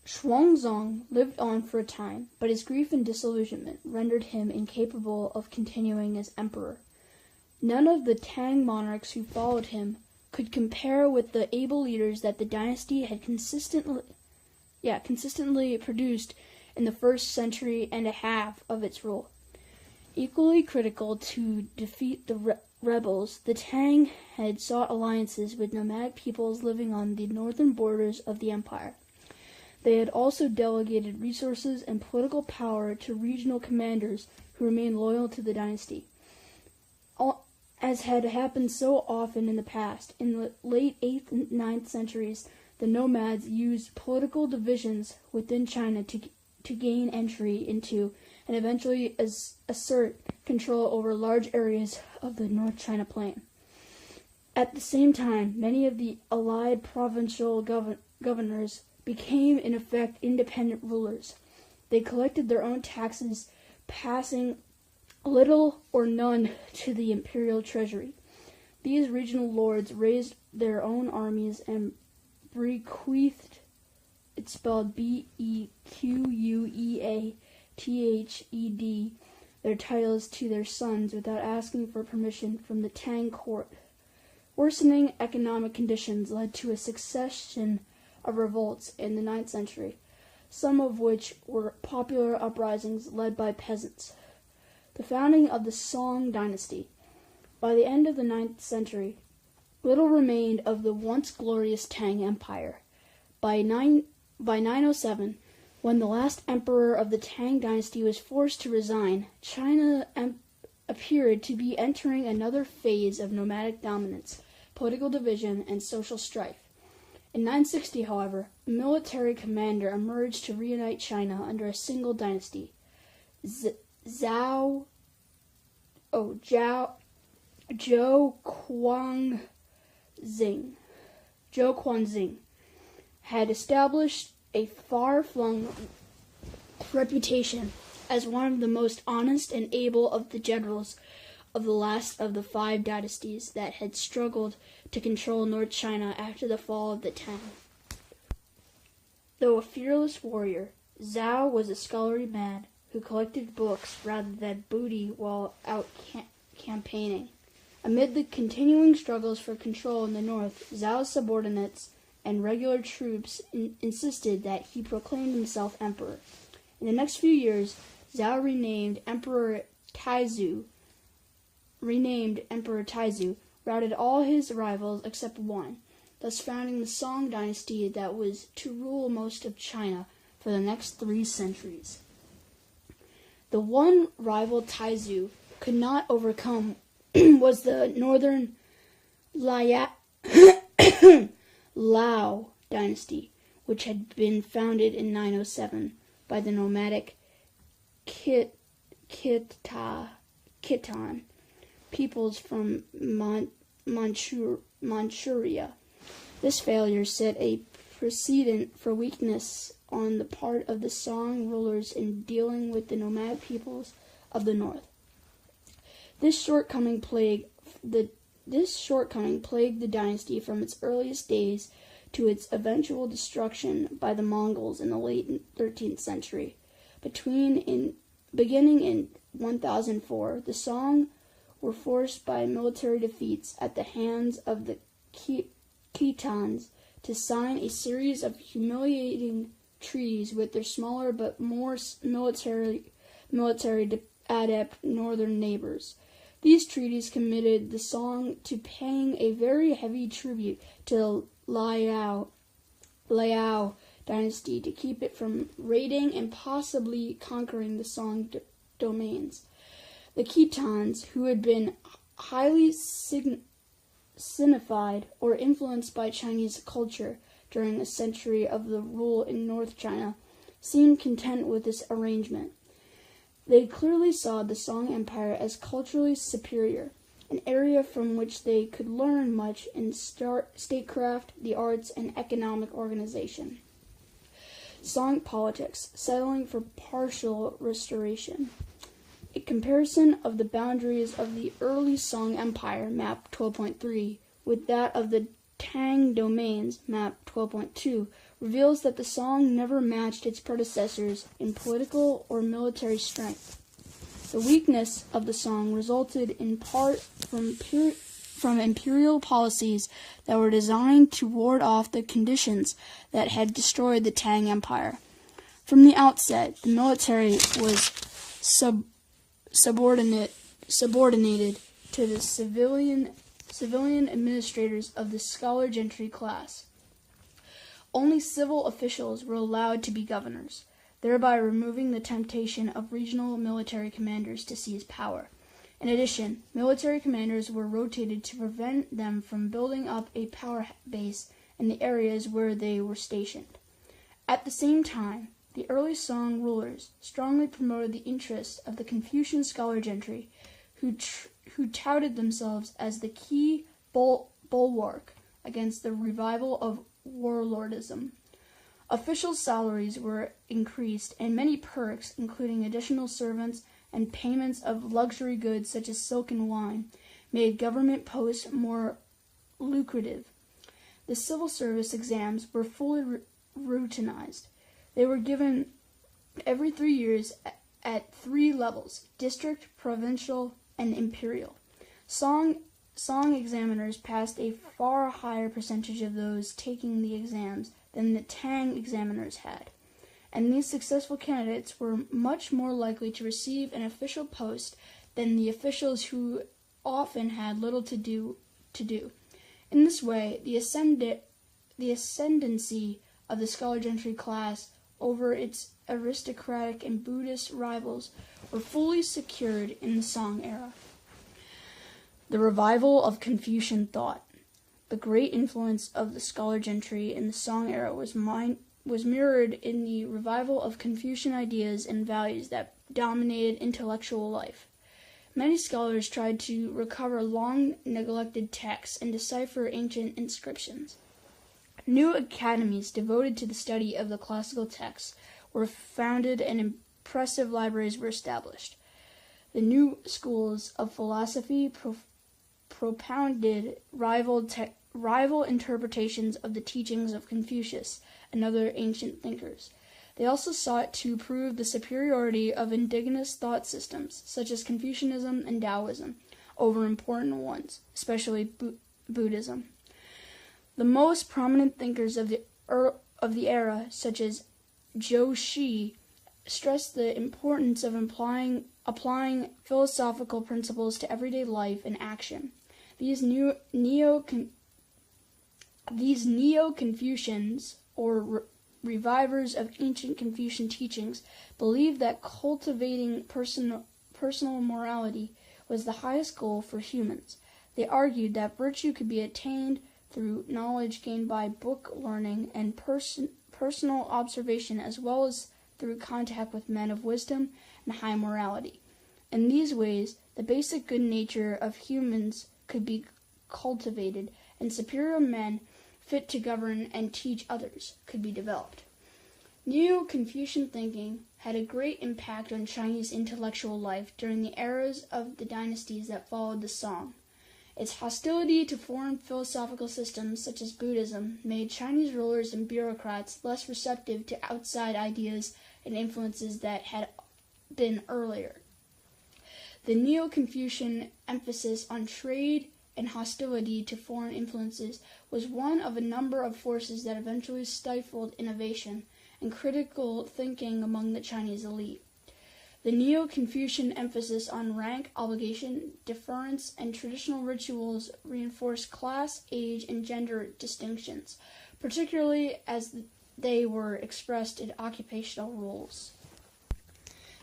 Xuanzang lived on for a time, but his grief and disillusionment rendered him incapable of continuing as emperor. None of the Tang monarchs who followed him could compare with the able leaders that the dynasty had consistently produced in the first century and a half of its rule. Equally critical to defeat the rebels, the Tang had sought alliances with nomadic peoples living on the northern borders of the empire. They had also delegated resources and political power to regional commanders who remained loyal to the dynasty. As had happened so often in the past, in the late 8th and 9th centuries, the nomads used political divisions within China to gain entry into and eventually assert control over large areas of the North China Plain. At the same time, many of the allied provincial governors became, in effect, independent rulers. They collected their own taxes, passing little or none to the imperial treasury. These regional lords raised their own armies and bequeathed, it's spelled Bequeathed, their titles to their sons without asking for permission from the Tang court. Worsening economic conditions led to a succession of revolts in the 9th century, some of which were popular uprisings led by peasants. The founding of the Song dynasty. By the end of the 9th century, little remained of the once glorious Tang Empire. By 907, when the last emperor of the Tang dynasty was forced to resign, China appeared to be entering another phase of nomadic dominance, political division, and social strife. In 960, however, a military commander emerged to reunite China under a single dynasty. Zhou Quanxing had established a far-flung reputation as one of the most honest and able of the generals of the last of the 5 dynasties that had struggled to control North China after the fall of the Tang. Though a fearless warrior, Zhao was a scholarly man who collected books rather than booty while out campaigning. Amid the continuing struggles for control in the north, Zhao's subordinates and regular troops insisted that he proclaim himself emperor. In the next few years, Zhao renamed Emperor Taizu, routed all his rivals except one, thus founding the Song dynasty that was to rule most of China for the next 3 centuries. The one rival Taizu could not overcome was the northern Lao dynasty, which had been founded in 907 by the nomadic Khitan peoples from Manchuria. This failure set a precedent for weakness on the part of the Song rulers in dealing with the nomad peoples of the north. This shortcoming plagued the dynasty from its earliest days to its eventual destruction by the Mongols in the late 13th century. Beginning in 1004, the Song were forced by military defeats at the hands of the Khitans to sign a series of humiliating treaties with their smaller but more military adept northern neighbors. These treaties committed the Song to paying a very heavy tribute to the Liao dynasty to keep it from raiding and possibly conquering the Song domains. The Khitans, who had been highly signified or influenced by Chinese culture during a century of the rule in North China, seemed content with this arrangement. They clearly saw the Song Empire as culturally superior, an area from which they could learn much in statecraft, the arts, and economic organization. Song politics, settling for partial restoration. A comparison of the boundaries of the early Song Empire, map 12.3, with that of the Tang domains, map 12.2, reveals that the song never matched its predecessors in political or military strength. The weakness of the song resulted in part from imperial policies that were designed to ward off the conditions that had destroyed the Tang Empire. From the outset, the military was subordinated to the civilian administrators of the scholar gentry class. Only civil officials were allowed to be governors, thereby removing the temptation of regional military commanders to seize power. In addition, military commanders were rotated to prevent them from building up a power base in the areas where they were stationed. At the same time, the early Song rulers strongly promoted the interests of the Confucian scholar gentry, who touted themselves as the key bulwark against the revival of warlordism. Official salaries were increased, and many perks, including additional servants and payments of luxury goods such as silk and wine, made government posts more lucrative. The civil service exams were fully routinized. They were given every 3 years at 3 levels: district, provincial, and imperial. Song examiners passed a far higher percentage of those taking the exams than the Tang examiners had, and these successful candidates were much more likely to receive an official post than the officials who often had little to do. In this way, the ascendancy of the scholar gentry class over its aristocratic and Buddhist rivals were fully secured in the Song era. The revival of Confucian thought. The great influence of the scholar gentry in the Song era was mirrored in the revival of Confucian ideas and values that dominated intellectual life. Many scholars tried to recover long-neglected texts and decipher ancient inscriptions. New academies devoted to the study of the classical texts were founded and impressive libraries were established. The new schools of philosophy propounded rival interpretations of the teachings of Confucius and other ancient thinkers. They also sought to prove the superiority of indigenous thought systems, such as Confucianism and Taoism, over important ones, especially Buddhism. The most prominent thinkers of the era, such as Zhou Xi, stressed the importance of applying philosophical principles to everyday life and action. These neo-Confucians, or revivers of ancient Confucian teachings, believed that cultivating personal morality was the highest goal for humans. They argued that virtue could be attained through knowledge gained by book learning and personal observation, as well as through contact with men of wisdom and high morality. In these ways, the basic good nature of humans could be cultivated, and superior men fit to govern and teach others could be developed. Neo-Confucian thinking had a great impact on Chinese intellectual life during the eras of the dynasties that followed the Song. Its hostility to foreign philosophical systems such as Buddhism made Chinese rulers and bureaucrats less receptive to outside ideas and influences that had been earlier. The Neo-Confucian emphasis on trade and hostility to foreign influences was one of a number of forces that eventually stifled innovation and critical thinking among the Chinese elite. The Neo-Confucian emphasis on rank, obligation, deference, and traditional rituals reinforced class, age, and gender distinctions, particularly as they were expressed in occupational roles.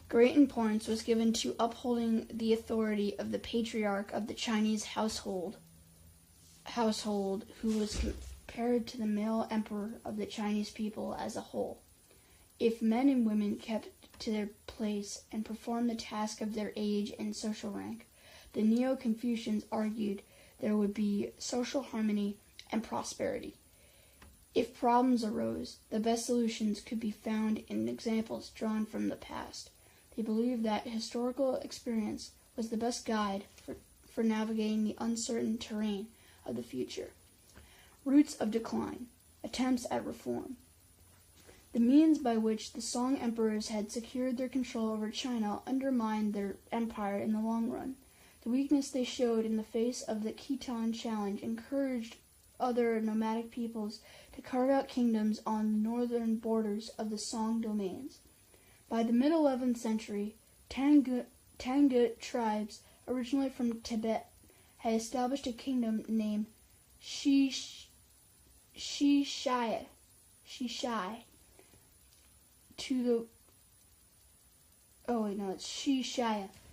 Great importance was given to upholding the authority of the patriarch of the Chinese household, who was compared to the male emperor of the Chinese people as a whole. If men and women kept to their place and performed the task of their age and social rank, the Neo-Confucians argued there would be social harmony and prosperity. If problems arose, the best solutions could be found in examples drawn from the past. They believed that historical experience was the best guide for navigating the uncertain terrain of the future. Roots of decline. Attempts at reform. The means by which the Song emperors had secured their control over China undermined their empire in the long run. The weakness they showed in the face of the Khitan challenge encouraged other nomadic peoples to carve out kingdoms on the northern borders of the Song domains. By the mid-11th century, Tangut tribes, originally from Tibet, had established a kingdom named Shishai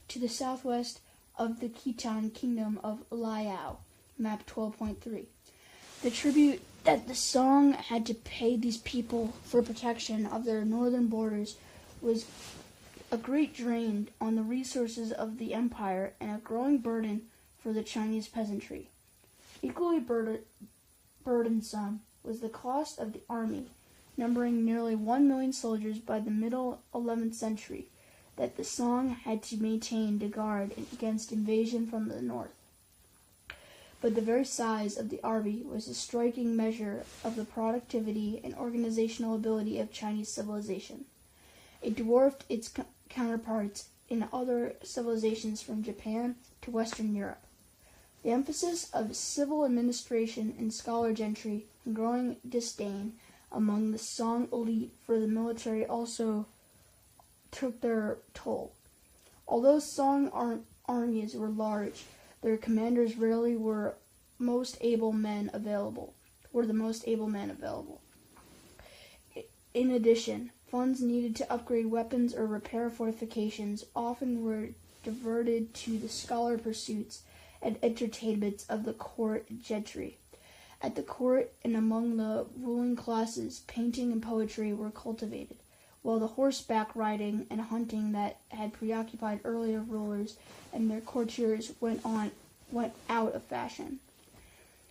to the southwest of the Khitan kingdom of Liao, map 12.3. The tribute that the Song had to pay these people for protection of their northern borders was a great drain on the resources of the empire and a growing burden for the Chinese peasantry. Equally burdensome was the cost of the army, numbering nearly 1 million soldiers by the middle 11th century, that the Song had to maintain to guard against invasion from the north. But the very size of the army was a striking measure of the productivity and organizational ability of Chinese civilization. It dwarfed its counterparts in other civilizations from Japan to Western Europe. The emphasis of civil administration and scholar gentry and growing disdain among the Song elite for the military also took their toll. Although Song armies were large, their commanders rarely were the most able men available. In addition, funds needed to upgrade weapons or repair fortifications often were diverted to the scholar pursuits and entertainments of the court gentry. At the court and among the ruling classes, painting and poetry were cultivated, while the horseback riding and hunting that had preoccupied earlier rulers and their courtiers went out of fashion.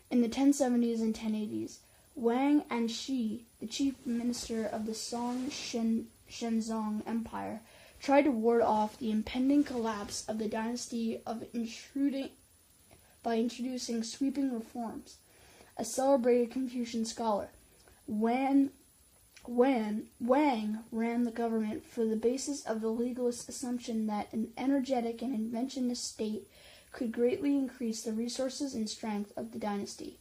In the 1070s and 1080s, Wang Anshi, the chief minister of the Song Shenzong Empire, tried to ward off the impending collapse of the dynasty by introducing sweeping reforms. A celebrated Confucian scholar, Wang ran the government for the basis of the legalist assumption that an energetic and inventionist state could greatly increase the resources and strength of the dynasty.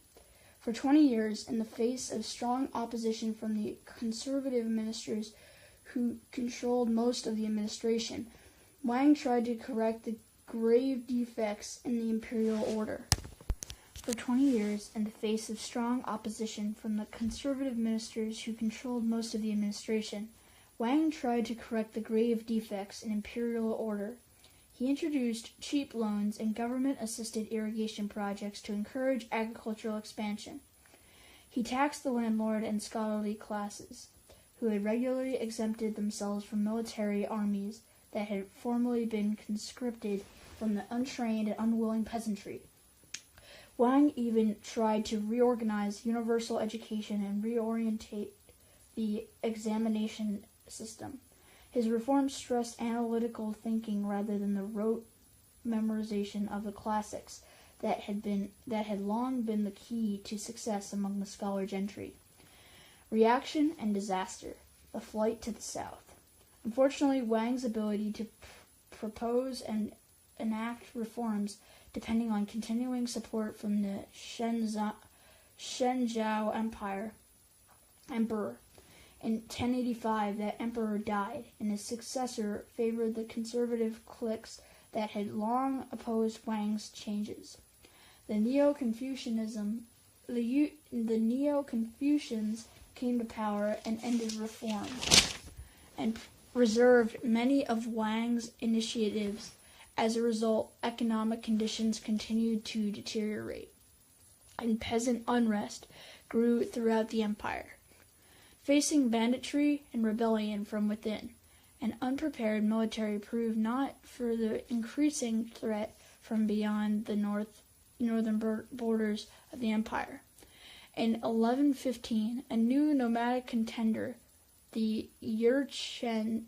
For 20 years, in the face of strong opposition from the conservative ministers who controlled most of the administration, Wang tried to correct the grave defects in the imperial order. For 20 years, in the face of strong opposition from the conservative ministers who controlled most of the administration, Wang tried to correct the grave defects in imperial order. He introduced cheap loans and government-assisted irrigation projects to encourage agricultural expansion. He taxed the landlord and scholarly classes, who had regularly exempted themselves from military armies that had formerly been conscripted from the untrained and unwilling peasantry. Wang even tried to reorganize universal education and reorientate the examination system. His reforms stressed analytical thinking rather than the rote memorization of the classics that had long been the key to success among the scholar gentry. Reaction and disaster. The flight to the south. Unfortunately, Wang's ability to propose and enact reforms depending on continuing support from the Shenzhou emperor. In 1085, that emperor died, and his successor favored the conservative cliques that had long opposed Wang's changes. The Neo-Confucians came to power and ended reform, and reserved many of Wang's initiatives. As a result, economic conditions continued to deteriorate, and peasant unrest grew throughout the empire. Facing banditry and rebellion from within, an unprepared military proved not for the increasing threat from beyond the northern borders of the empire. In 1115, a new nomadic contender, the Yurchens,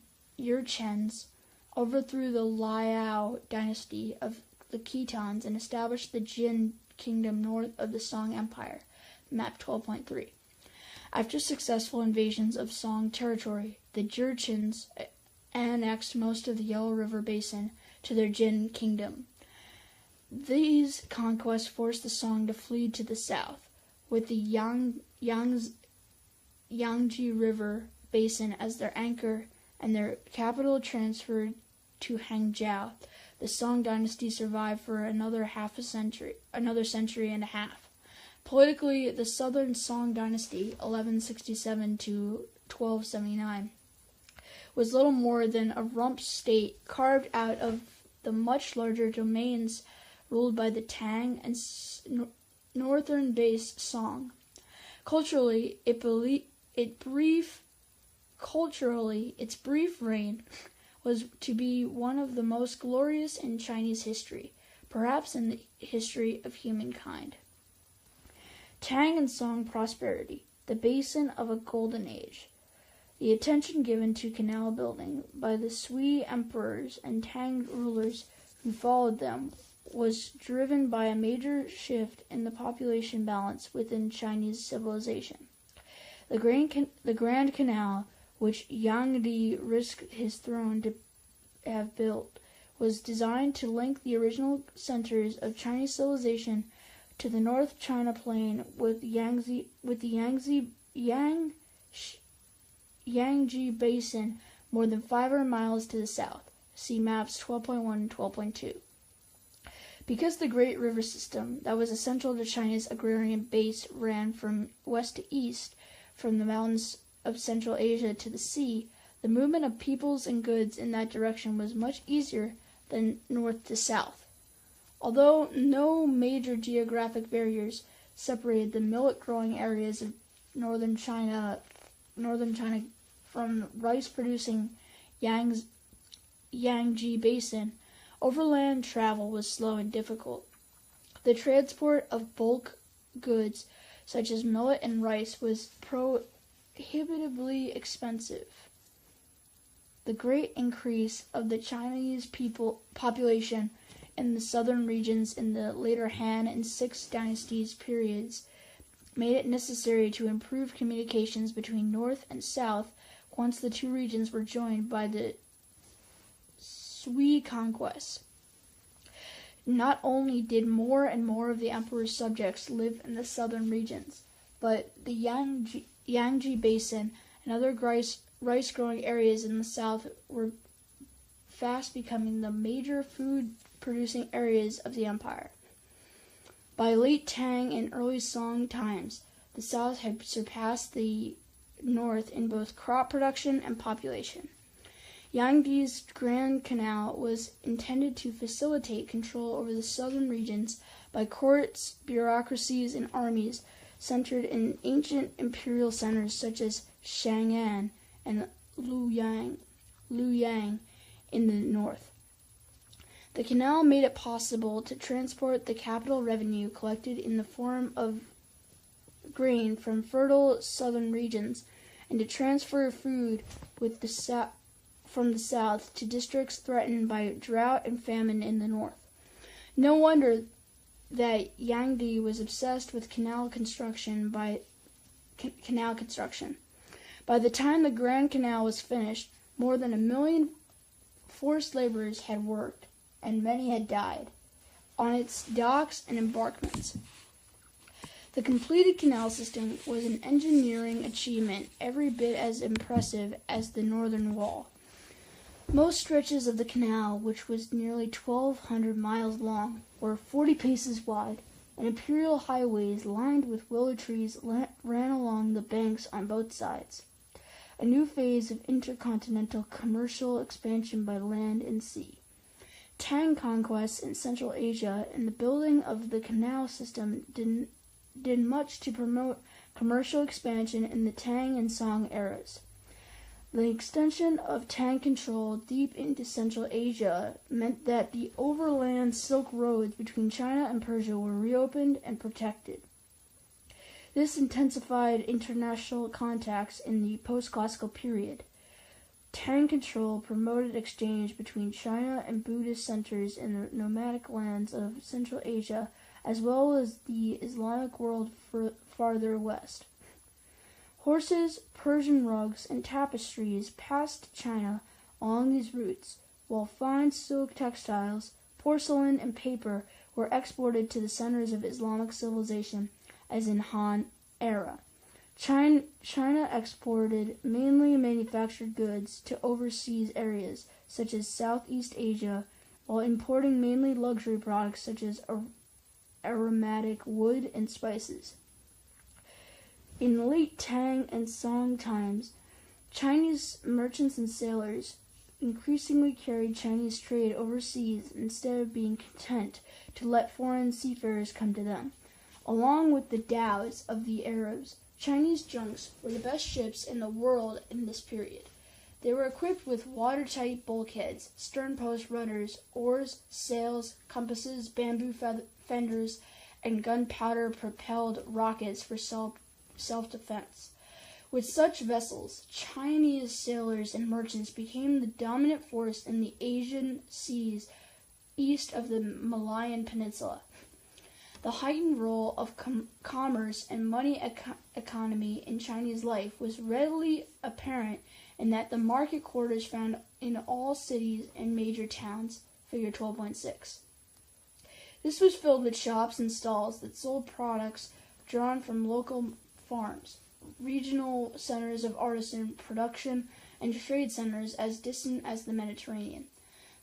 overthrew the Liao dynasty of the Khitans and established the Jin kingdom north of the Song Empire, map 12.3. After successful invasions of Song territory, the Jurchens annexed most of the Yellow River Basin to their Jin kingdom. These conquests forced the Song to flee to the south, with the Yangtze River Basin as their anchor and their capital transferred to Hangzhou. The Song dynasty survived for another century and a half. Politically, the Southern Song dynasty, 1167 to 1279, was little more than a rump state carved out of the much larger domains ruled by the Tang and northern-based Song. Culturally, its brief reign was to be one of the most glorious in Chinese history, perhaps in the history of humankind. Tang and Song prosperity, the basin of a golden age. The attention given to canal building by the Sui emperors and Tang rulers who followed them was driven by a major shift in the population balance within Chinese civilization. The Grand Canal, which Yang Di risked his throne to have built, was designed to link the original centers of Chinese civilization to the North China Plain with the Yangtze Basin more than 500 miles to the south. See maps 12.1 and 12.2. Because the great river system that was essential to China's agrarian base ran from west to east, from the mountains of Central Asia to the sea, the movement of peoples and goods in that direction was much easier than north to south. Although no major geographic barriers separated the millet-growing areas of northern China from rice-producing Yangtze Basin, overland travel was slow and difficult. The transport of bulk goods such as millet and rice was prohibitively expensive. The great increase of the Chinese population in the southern regions in the later Han and Sixth Dynasties periods made it necessary to improve communications between north and south once the two regions were joined by the Sui conquest. Not only did more and more of the emperor's subjects live in the southern regions, but the Yangtze Basin and other rice-growing areas in the south were fast becoming the major food-producing areas of the empire. By late Tang and early Song times, the south had surpassed the north in both crop production and population. Yangtze's Grand Canal was intended to facilitate control over the southern regions by courts, bureaucracies, and armies centered in ancient imperial centers such as Chang'an and Luoyang in the north. The canal made it possible to transport the capital revenue collected in the form of grain from fertile southern regions and to transfer food from the south to districts threatened by drought and famine in the north. No wonder that Yang Di was obsessed with canal construction. By the time the Grand Canal was finished, more than 1 million forced laborers had worked, and many had died, on its docks and embankments. The completed canal system was an engineering achievement every bit as impressive as the Northern Wall. Most stretches of the canal, which was nearly 1,200 miles long, were 40 paces wide, and imperial highways lined with willow trees ran along the banks on both sides. A new phase of intercontinental commercial expansion by land and sea. Tang conquests in Central Asia and the building of the canal system did much to promote commercial expansion in the Tang and Song eras. The extension of Tang control deep into Central Asia meant that the overland Silk Roads between China and Persia were reopened and protected. This intensified international contacts in the post-classical period. Tang control promoted exchange between China and Buddhist centers in the nomadic lands of Central Asia, as well as the Islamic world farther west. Horses, Persian rugs, and tapestries passed China along these routes, while fine silk textiles, porcelain, and paper were exported to the centers of Islamic civilization, as in Han era. China exported mainly manufactured goods to overseas areas, such as Southeast Asia, while importing mainly luxury products such as aromatic wood and spices. In late Tang and Song times, Chinese merchants and sailors increasingly carried Chinese trade overseas instead of being content to let foreign seafarers come to them. Along with the dhows of the Arabs, Chinese junks were the best ships in the world in this period. They were equipped with watertight bulkheads, stern-post rudders, oars, sails, compasses, bamboo fenders, and gunpowder-propelled rockets for self-defense. With such vessels, Chinese sailors and merchants became the dominant force in the Asian seas east of the Malayan Peninsula. The heightened role of commerce and money economy in Chinese life was readily apparent in that the market quarters found in all cities and major towns, figure 12.6. This was filled with shops and stalls that sold products drawn from local farms, regional centers of artisan production, and trade centers as distant as the Mediterranean.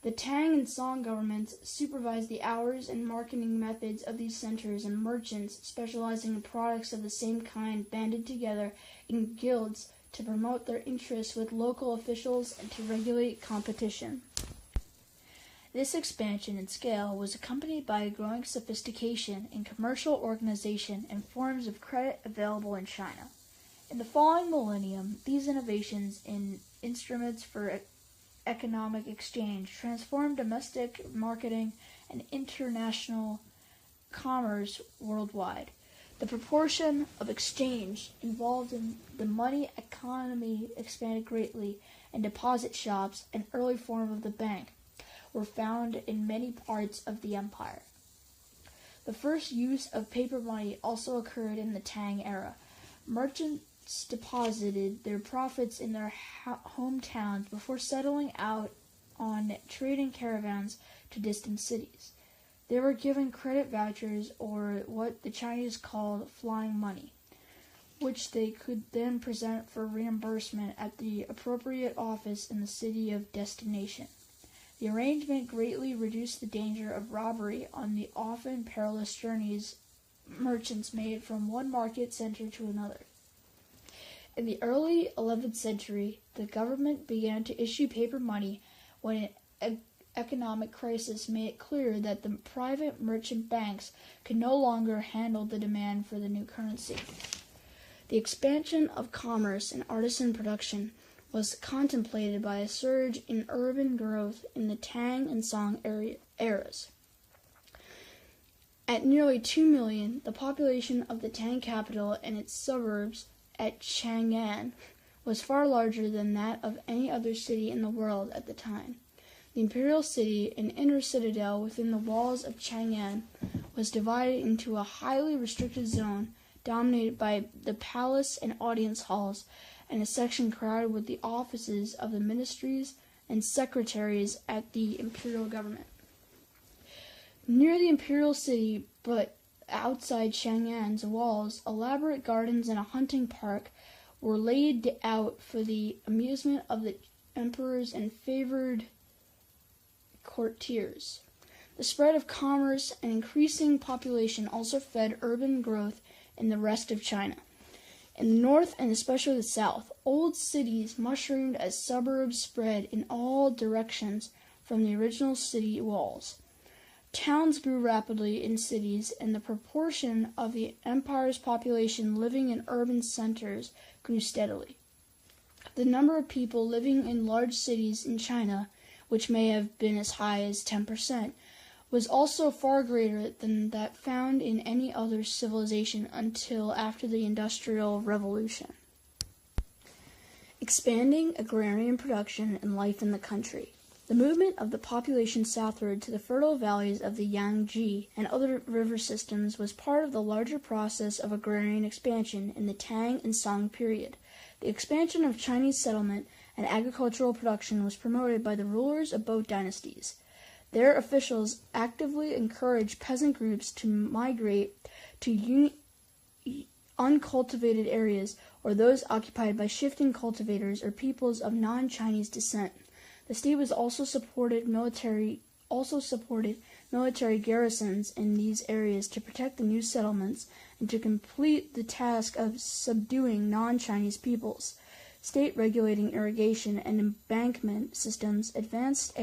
The Tang and Song governments supervised the hours and marketing methods of these centers, and merchants specializing in products of the same kind banded together in guilds to promote their interests with local officials and to regulate competition. This expansion in scale was accompanied by a growing sophistication in commercial organization and forms of credit available in China. In the following millennium, these innovations in instruments for economic exchange transformed domestic marketing and international commerce worldwide. The proportion of exchange involved in the money economy expanded greatly, and deposit shops, an early form of the bank, were found in many parts of the empire. The first use of paper money also occurred in the Tang era. Merchants deposited their profits in their hometowns before settling out on trading caravans to distant cities. They were given credit vouchers, or what the Chinese called flying money, which they could then present for reimbursement at the appropriate office in the city of destination. The arrangement greatly reduced the danger of robbery on the often perilous journeys merchants made from one market center to another. In the early 11th century, the government began to issue paper money when an economic crisis made it clear that the private merchant banks could no longer handle the demand for the new currency. The expansion of commerce and artisan production was contemplated by a surge in urban growth in the Tang and Song eras. At nearly 2 million, the population of the Tang capital and its suburbs at Chang'an was far larger than that of any other city in the world at the time. The imperial city, an inner citadel within the walls of Chang'an, was divided into a highly restricted zone dominated by the palace and audience halls, and a section crowded with the offices of the ministries and secretaries at the imperial government. Near the imperial city, but outside Chang'an's walls, elaborate gardens and a hunting park were laid out for the amusement of the emperors and favored courtiers. The spread of commerce and increasing population also fed urban growth in the rest of China. In the north, and especially the south, old cities mushroomed as suburbs spread in all directions from the original city walls. Towns grew rapidly in cities, and the proportion of the empire's population living in urban centers grew steadily. The number of people living in large cities in China, which may have been as high as 10%, was also far greater than that found in any other civilization until after the Industrial Revolution. Expanding agrarian production and life in the country. The movement of the population southward to the fertile valleys of the Yangtze and other river systems was part of the larger process of agrarian expansion in the Tang and Song period. The expansion of Chinese settlement and agricultural production was promoted by the rulers of both dynasties. Their officials actively encouraged peasant groups to migrate to uncultivated areas or those occupied by shifting cultivators or peoples of non-Chinese descent. The state was also supported military garrisons in these areas to protect the new settlements and to complete the task of subduing non-Chinese peoples. State regulating irrigation and embankment systems advanced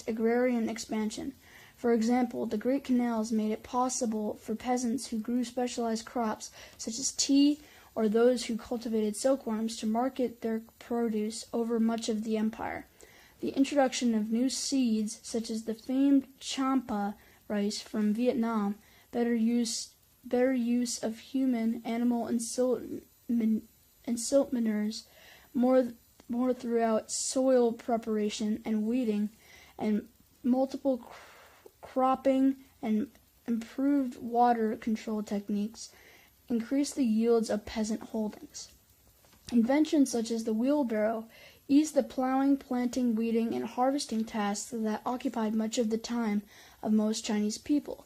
agrarian expansion. For example, the Great Canals made it possible for peasants who grew specialized crops such as tea or those who cultivated silkworms to market their produce over much of the empire. The introduction of new seeds, such as the famed champa rice from Vietnam, better use of human, animal, and silt manures, more throughout soil preparation and weeding, and multiple cropping and improved water control techniques increased the yields of peasant holdings. Inventions such as the wheelbarrow eased the plowing, planting, weeding, and harvesting tasks that occupied much of the time of most Chinese people.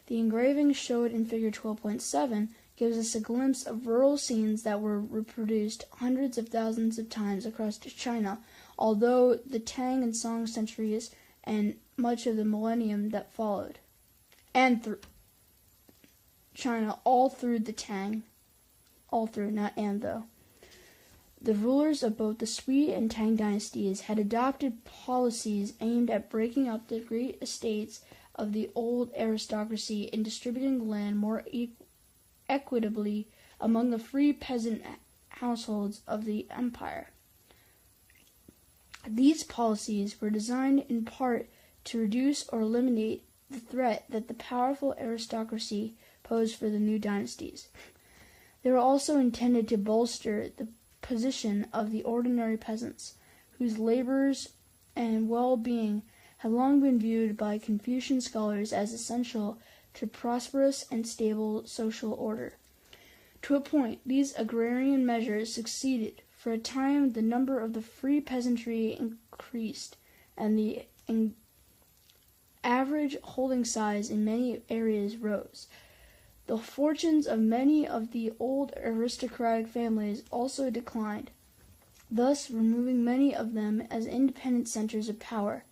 The engraving showed in Figure 12.7 gives us a glimpse of rural scenes that were reproduced hundreds of thousands of times across China, although the Tang and Song centuries and much of the millennium that followed. And China all through the Tang, not and though. The rulers of both the Sui and Tang dynasties had adopted policies aimed at breaking up the great estates of the old aristocracy and distributing land more equitably among the free peasant households of the empire. These policies were designed in part to reduce or eliminate the threat that the powerful aristocracy posed for the new dynasties. They were also intended to bolster the position of the ordinary peasants, whose labors and well-being had long been viewed by Confucian scholars as essential to prosperous and stable social order. To a point, these agrarian measures succeeded. For a time, the number of the free peasantry increased, and the average holding size in many areas rose. The fortunes of many of the old aristocratic families also declined, thus removing many of them as independent centers of power.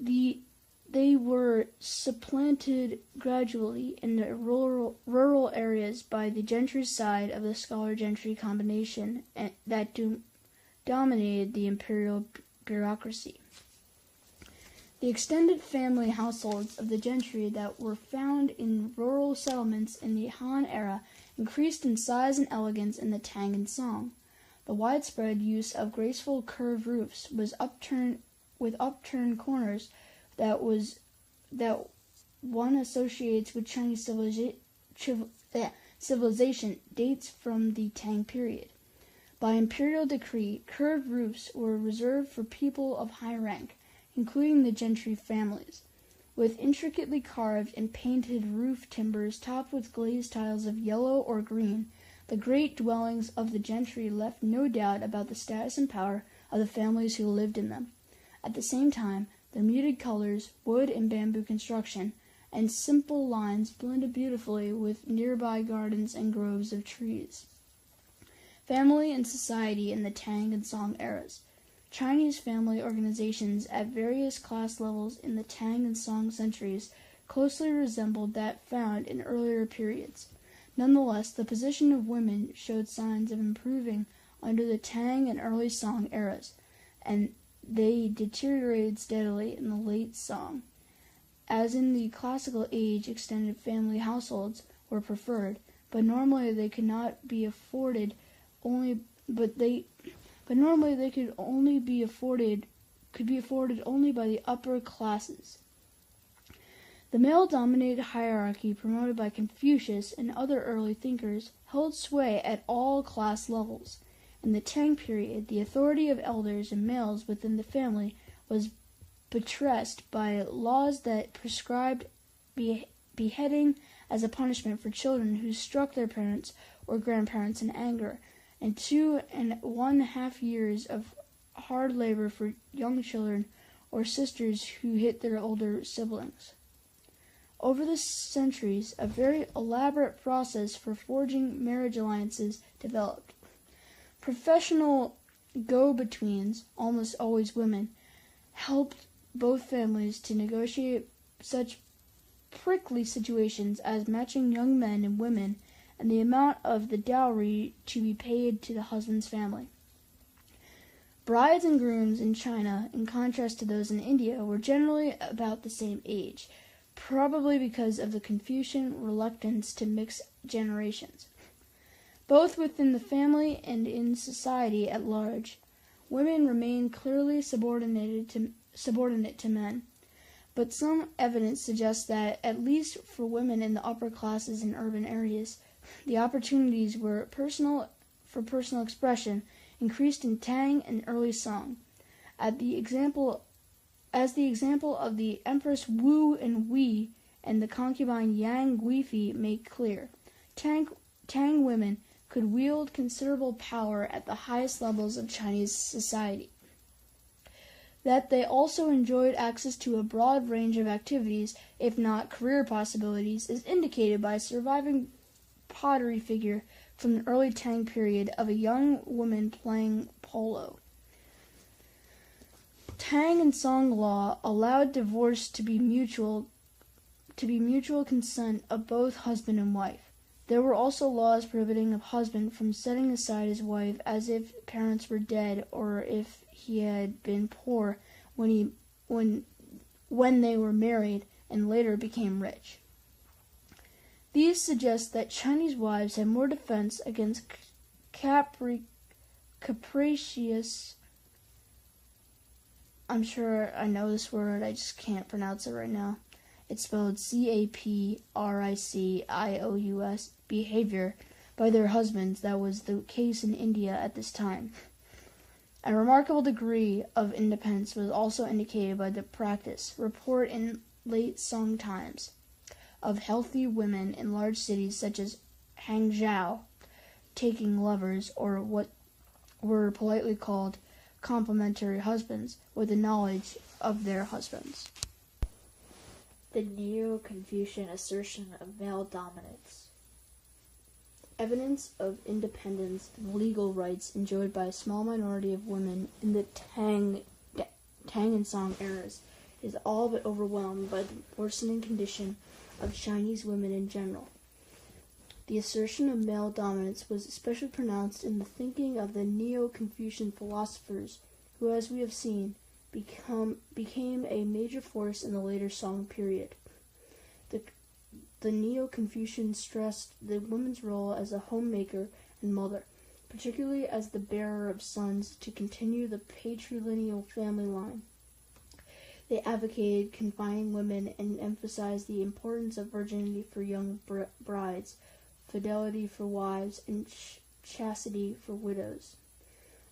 They were supplanted gradually in the rural areas by the gentry side of the scholar-gentry combination that dominated the imperial bureaucracy. The extended family households of the gentry that were found in rural settlements in the Han era increased in size and elegance in the Tang and Song. The widespread use of graceful curved roofs with upturned corners that one associates with Chinese civilization dates from the Tang period. By imperial decree, curved roofs were reserved for people of high rank, including the gentry families, with intricately carved and painted roof timbers topped with glazed tiles of yellow or green. The great dwellings of the gentry left no doubt about the status and power of the families who lived in them. At the same time, their muted colors, wood and bamboo construction, and simple lines blended beautifully with nearby gardens and groves of trees. Family and society in the Tang and Song eras. Chinese family organizations at various class levels in the Tang and Song centuries closely resembled that found in earlier periods. Nonetheless, the position of women showed signs of improving under the Tang and early Song eras, and they deteriorated steadily in the late Song. As in the classical age, extended family households were preferred, but normally they could be afforded only by the upper classes. The male-dominated hierarchy promoted by Confucius and other early thinkers held sway at all class levels. In the Tang period, the authority of elders and males within the family was buttressed by laws that prescribed beheading as a punishment for children who struck their parents or grandparents in anger, and 2.5 years of hard labor for young children or sisters who hit their older siblings. Over the centuries, a very elaborate process for forging marriage alliances developed. Professional go-betweens, almost always women, helped both families to negotiate such prickly situations as matching young men and women and the amount of the dowry to be paid to the husband's family. Brides and grooms in China, in contrast to those in India, were generally about the same age, probably because of the Confucian reluctance to mix generations. Both within the family and in society at large, women remain clearly subordinate to men. But some evidence suggests that, at least for women in the upper classes in urban areas, the opportunities for personal expression increased in Tang and early Song. As the example of the Empress Wu and Wei and the concubine Yang Guifi make clear, Tang women could wield considerable power at the highest levels of Chinese society. That they also enjoyed access to a broad range of activities, if not career possibilities, is indicated by a surviving pottery figure from the early Tang period of a young woman playing polo. Tang and Song law allowed divorce to be mutual consent of both husband and wife. There were also laws prohibiting a husband from setting aside his wife as if parents were dead or if he had been poor when they were married and later became rich. These suggest that Chinese wives had more defense against capricious. I'm sure I know this word, I just can't pronounce it right now. It's spelled capricious behavior by their husbands. That was the case in India at this time. A remarkable degree of independence was also indicated by the practice, report in late Song times, of healthy women in large cities such as Hangzhou taking lovers, or what were politely called complementary husbands, with the knowledge of their husbands. The Neo-Confucian assertion of male dominance. Evidence of independence and legal rights enjoyed by a small minority of women in the Tang and Song eras is all but overwhelmed by the worsening condition of Chinese women in general. The assertion of male dominance was especially pronounced in the thinking of the Neo-Confucian philosophers, who, as we have seen, became a major force in the later Song period. The Neo-Confucians stressed the woman's role as a homemaker and mother, particularly as the bearer of sons to continue the patrilineal family line. They advocated confining women and emphasized the importance of virginity for young brides, fidelity for wives, and chastity for widows.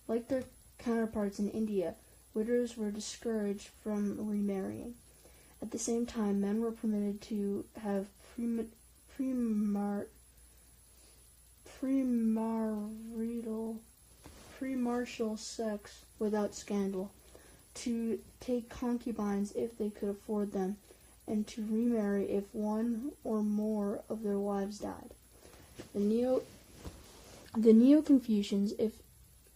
Like their counterparts in India, widows were discouraged from remarrying. At the same time, men were permitted to have premarital sex without scandal, to take concubines if they could afford them, and to remarry if one or more of their wives died. The Neo-Confucians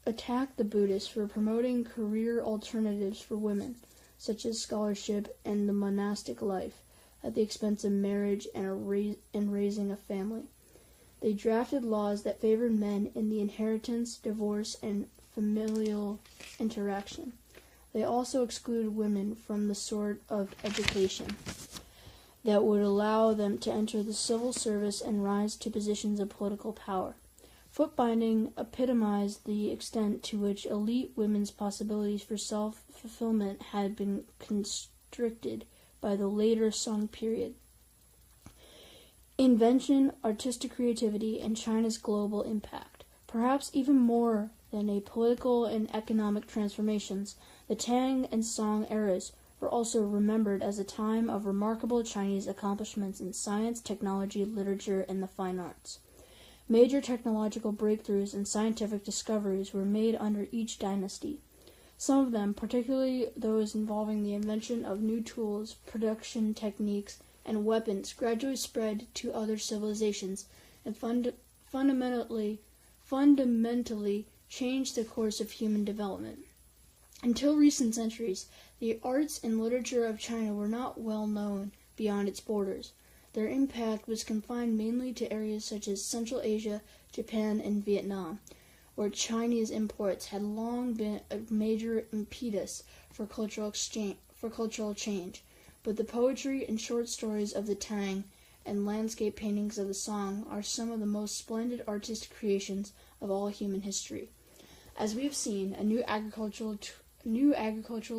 attacked the Buddhists for promoting career alternatives for women, such as scholarship and the monastic life, at the expense of marriage and raising a family. They drafted laws that favored men in the inheritance, divorce, and familial interaction. They also excluded women from the sort of education that would allow them to enter the civil service and rise to positions of political power. Foot-binding epitomized the extent to which elite women's possibilities for self-fulfillment had been constricted by the later Song period. Invention, artistic creativity, and China's global impact, perhaps even more than a political and economic transformations, the Tang and Song eras were also remembered as a time of remarkable Chinese accomplishments in science, technology, literature, and the fine arts. Major technological breakthroughs and scientific discoveries were made under each dynasty. Some of them, particularly those involving the invention of new tools, production techniques, and weapons, gradually spread to other civilizations and fundamentally changed the course of human development. Until recent centuries, the arts and literature of China were not well known beyond its borders. Their impact was confined mainly to areas such as Central Asia, Japan, and Vietnam, where Chinese imports had long been a major impetus for cultural change. But the poetry and short stories of the Tang and landscape paintings of the Song are some of the most splendid artistic creations of all human history. As we have seen, new agricultural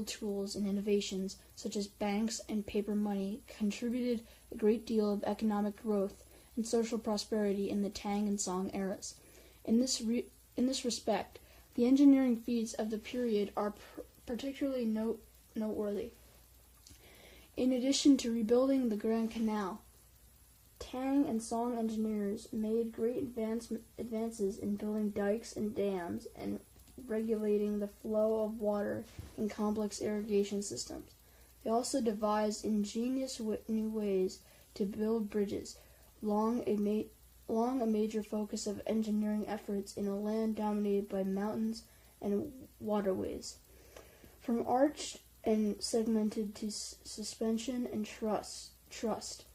tools and innovations, such as banks and paper money, contributed a great deal of economic growth and social prosperity in the Tang and Song eras. In this respect, the engineering feats of the period are particularly noteworthy. In addition to rebuilding the Grand Canal, Tang and Song engineers made great advances in building dikes and dams and regulating the flow of water in complex irrigation systems. They also devised ingenious new ways to build bridges, long a major focus of engineering efforts in a land dominated by mountains and waterways. From arched and segmented to suspension and trussed,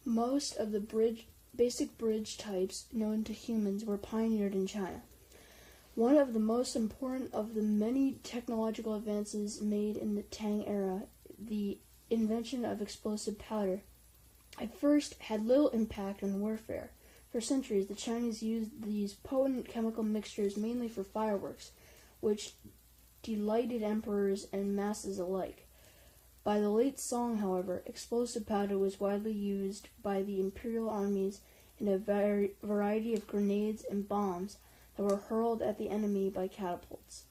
most of the basic bridge types known to humans were pioneered in China. One of the most important of the many technological advances made in the Tang era, the invention of explosive powder, at first had little impact on warfare. For centuries, the Chinese used these potent chemical mixtures mainly for fireworks, which delighted emperors and masses alike. By the late Song, however, explosive powder was widely used by the imperial armies in a variety of grenades and bombs that were hurled at the enemy by catapults.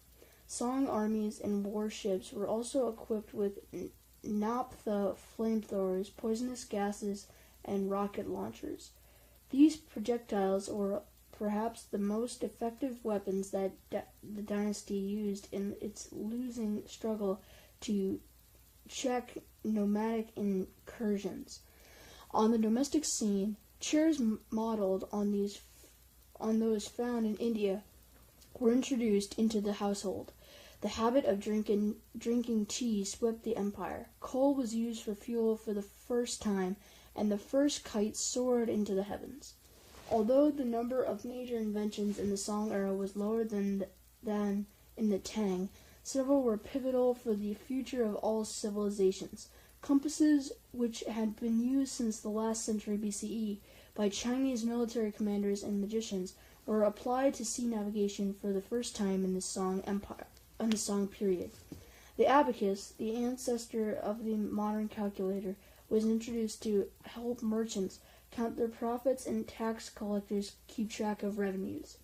Song armies and warships were also equipped with naphtha flamethrowers, poisonous gases, and rocket launchers. These projectiles were perhaps the most effective weapons that the dynasty used in its losing struggle to check nomadic incursions. On the domestic scene, chairs modeled on those found in India were introduced into the household. The habit of drinking tea swept the empire. Coal was used for fuel for the first time, and the first kite soared into the heavens. Although the number of major inventions in the Song era was lower than in the Tang, several were pivotal for the future of all civilizations. Compasses, which had been used since the last century BCE by Chinese military commanders and magicians, were applied to sea navigation for the first time in the Song Empire, in the Song period. The abacus, the ancestor of the modern calculator, was introduced to help merchants count their profits and tax collectors keep track of revenues.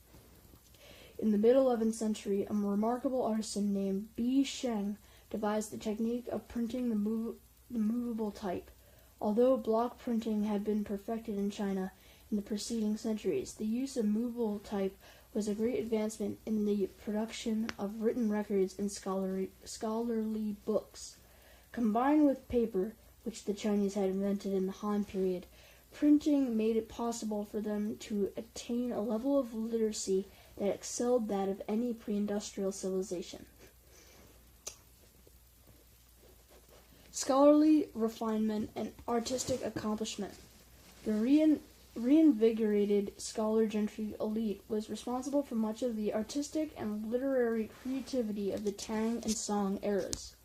In the mid-11th century, a remarkable artisan named Bi Sheng devised the technique of printing the movable type. Although block printing had been perfected in China in the preceding centuries, the use of movable type was a great advancement in the production of written records and scholarly books. Combined with paper, which the Chinese had invented in the Han period, printing made it possible for them to attain a level of literacy that excelled that of any pre-industrial civilization. Scholarly refinement and artistic accomplishment. The reinvigorated scholar gentry elite was responsible for much of the artistic and literary creativity of the Tang and Song eras.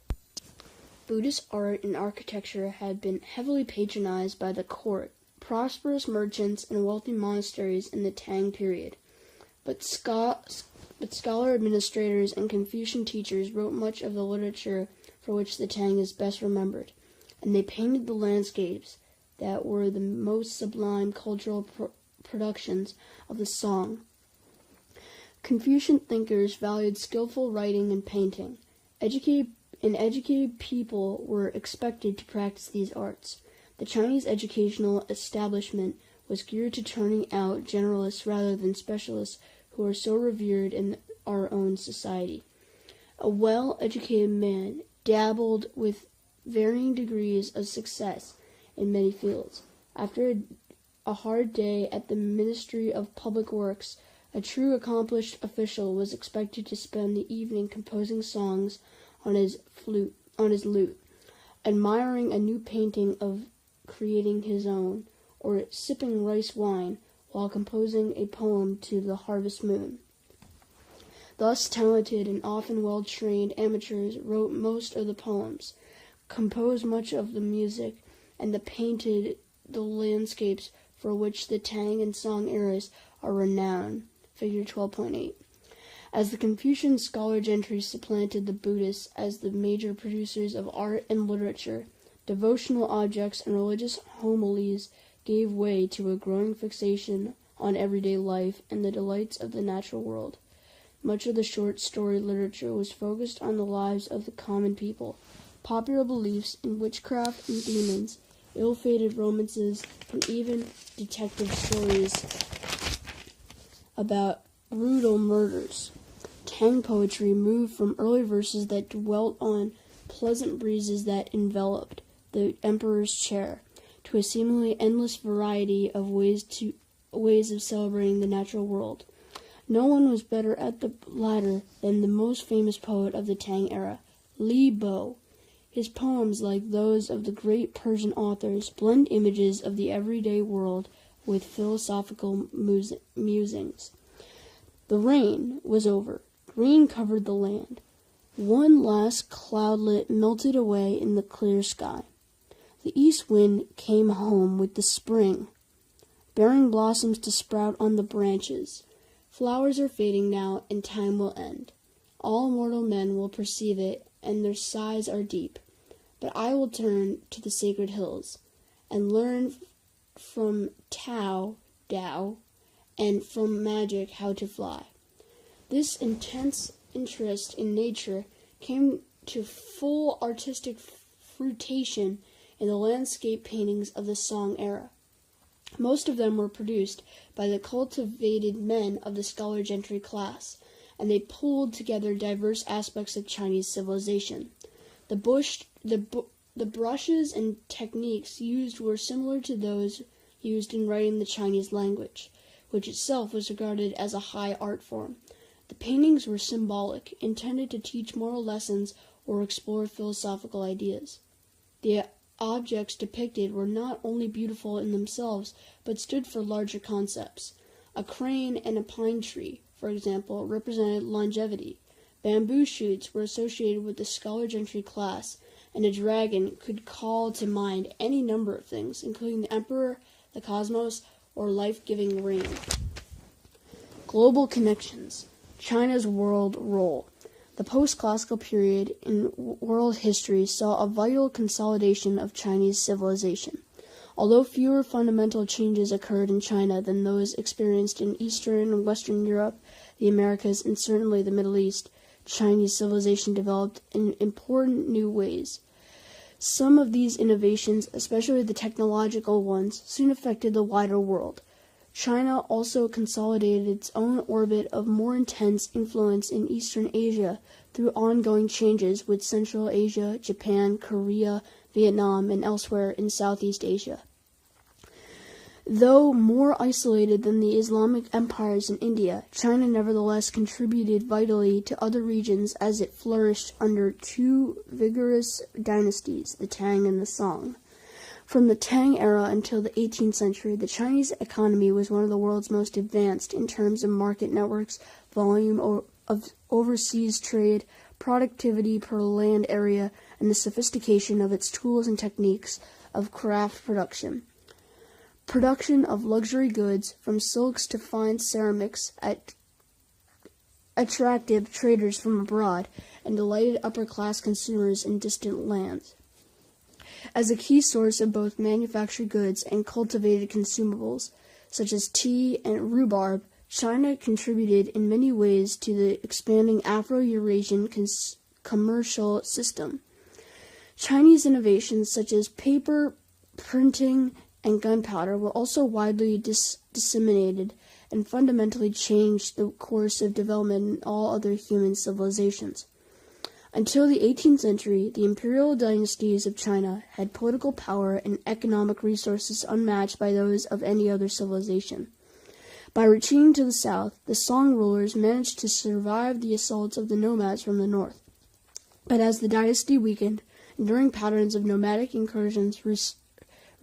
Buddhist art and architecture had been heavily patronized by the court, prosperous merchants, and wealthy monasteries in the Tang period. But scholar administrators and Confucian teachers wrote much of the literature for which the Tang is best remembered, and they painted the landscapes that were the most sublime cultural productions of the Song. Confucian thinkers valued skillful writing and painting. Educated people were expected to practice these arts. The Chinese educational establishment was geared to turning out generalists rather than specialists who are so revered in our own society. A well-educated man dabbled with varying degrees of success in many fields. After a hard day at the Ministry of Public Works, a true accomplished official was expected to spend the evening composing songs on his lute, admiring a new painting of creating his own, or sipping rice wine while composing a poem to the harvest moon. Thus talented and often well-trained amateurs wrote most of the poems, composed much of the music, and painted the landscapes for which the Tang and Song eras are renowned. Figure 12.8. As the Confucian scholar gentry supplanted the Buddhists as the major producers of art and literature, devotional objects and religious homilies gave way to a growing fixation on everyday life and the delights of the natural world. Much of the short story literature was focused on the lives of the common people. Popular beliefs in witchcraft and demons, ill-fated romances, and even detective stories about brutal murders. Tang poetry moved from early verses that dwelt on pleasant breezes that enveloped the emperor's chair to a seemingly endless variety of ways of celebrating the natural world. No one was better at the latter than the most famous poet of the Tang era, Li Bo. His poems, like those of the great Persian authors, blend images of the everyday world with philosophical musings. The rain was over. Green covered the land. One last cloudlet melted away in the clear sky. The east wind came home with the spring, bearing blossoms to sprout on the branches. Flowers are fading now, and time will end. All mortal men will perceive it, and their sighs are deep. But I will turn to the sacred hills, and learn from Tao, and from magic how to fly. This intense interest in nature came to full artistic fruition in the landscape paintings of the Song era. Most of them were produced by the cultivated men of the scholar gentry class, and they pulled together diverse aspects of Chinese civilization. The brushes and techniques used were similar to those used in writing the Chinese language, which itself was regarded as a high art form. The paintings were symbolic, intended to teach moral lessons or explore philosophical ideas. The objects depicted were not only beautiful in themselves, but stood for larger concepts. A crane and a pine tree, for example, represented longevity. Bamboo shoots were associated with the scholar gentry class, and a dragon could call to mind any number of things, including the emperor, the cosmos, or life-giving rain. Global connections. China's world role. The post-classical period in world history saw a vital consolidation of Chinese civilization. Although fewer fundamental changes occurred in China than those experienced in Eastern and Western Europe, the Americas, and certainly the Middle East, Chinese civilization developed in important new ways. Some of these innovations, especially the technological ones, soon affected the wider world. China also consolidated its own orbit of more intense influence in Eastern Asia through ongoing changes with Central Asia, Japan, Korea, Vietnam, and elsewhere in Southeast Asia. Though more isolated than the Islamic empires in India, China nevertheless contributed vitally to other regions as it flourished under two vigorous dynasties, the Tang and the Song. From the Tang era until the 18th century, the Chinese economy was one of the world's most advanced in terms of market networks, volume of overseas trade, productivity per land area, and the sophistication of its tools and techniques of craft production. Production of luxury goods, from silks to fine ceramics, attracted traders from abroad and delighted upper-class consumers in distant lands. As a key source of both manufactured goods and cultivated consumables, such as tea and rhubarb, China contributed in many ways to the expanding Afro-Eurasian commercial system. Chinese innovations such as paper, printing, and gunpowder were also widely disseminated and fundamentally changed the course of development in all other human civilizations. Until the 18th century, the imperial dynasties of China had political power and economic resources unmatched by those of any other civilization. By retreating to the south, the Song rulers managed to survive the assaults of the nomads from the north. But as the dynasty weakened, enduring patterns of nomadic incursions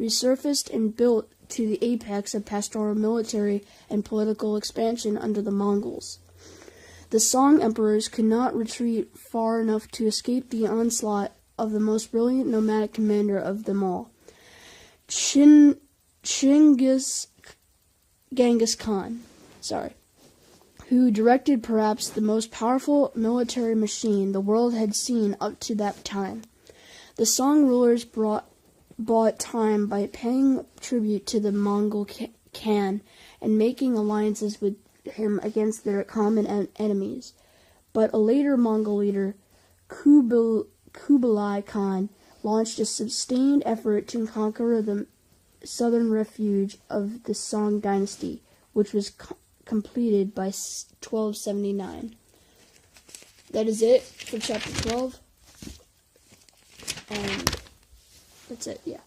resurfaced and built to the apex of pastoral military and political expansion under the Mongols. The Song emperors could not retreat far enough to escape the onslaught of the most brilliant nomadic commander of them all, Genghis Khan, who directed perhaps the most powerful military machine the world had seen up to that time. The Song rulers bought time by paying tribute to the Mongol Khan and making alliances with him against their common enemies. But a later Mongol leader, Kublai Khan, launched a sustained effort to conquer the southern refuge of the Song dynasty, which was completed by 1279. That is it for chapter 12. And that's it, yeah.